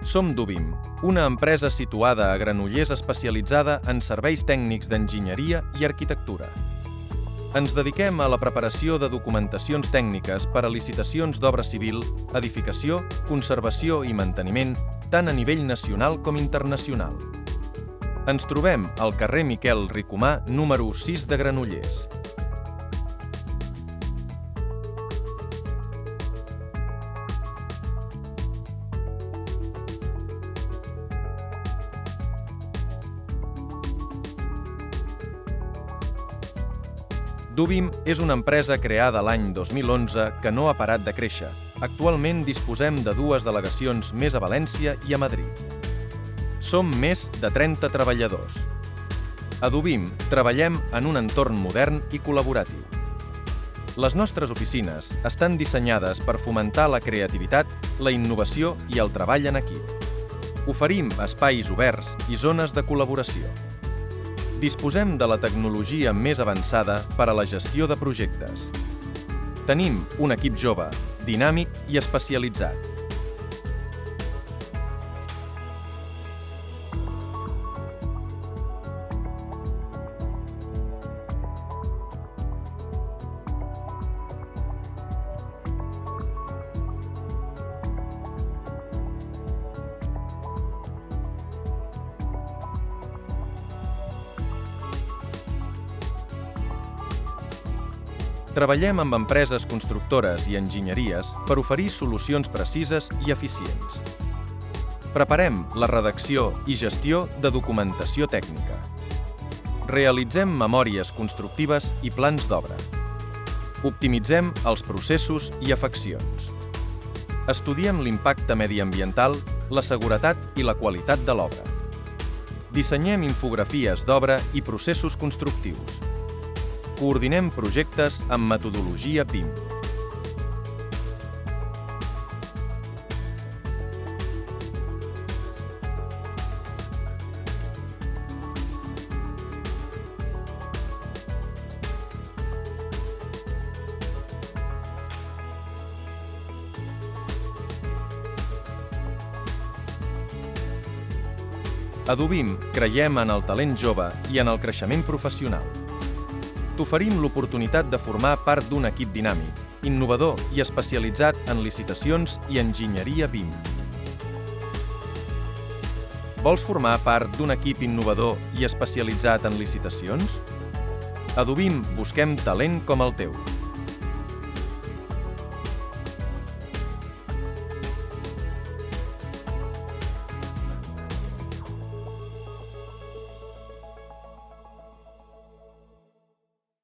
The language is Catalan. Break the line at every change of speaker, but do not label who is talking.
Som Dubim, una empresa situada a Granollers especialitzada en serveis tècnics d'enginyeria i arquitectura. Ens dediquem a la preparació de documentacions tècniques per a licitacions d'obra civil, edificació, conservació i manteniment, tant a nivell nacional com internacional. Ens trobem al carrer Miquel Ricomà, número 6 de Granollers. Dubim és una empresa creada l'any 2011 que no ha parat de créixer. Actualment disposem de 2 delegacions més a València i a Madrid. Som més de 30 treballadors. A Dubim treballem en un entorn modern i col·laboratiu. Les nostres oficines estan dissenyades per fomentar la creativitat, la innovació i el treball en equip. Oferim espais oberts i zones de col·laboració. Disposem de la tecnologia més avançada per a la gestió de projectes. Tenim un equip jove, dinàmic i especialitzat. Treballem amb empreses constructores i enginyeries per oferir solucions precises i eficients. Preparem la redacció i gestió de documentació tècnica. Realitzem memòries constructives i plans d'obra. Optimitzem els processos i afeccions. Estudiem l'impacte mediambiental, la seguretat i la qualitat de l'obra. Dissenyem infografies d'obra i processos constructius. Coordinem projectes amb metodologia BIM. A Dubim creiem en el talent jove i en el creixement professional. T'oferim l'oportunitat de formar part d'un equip dinàmic, innovador i especialitzat en licitacions i enginyeria BIM. Vols formar part d'un equip innovador i especialitzat en licitacions? A Dubim busquem talent com el teu.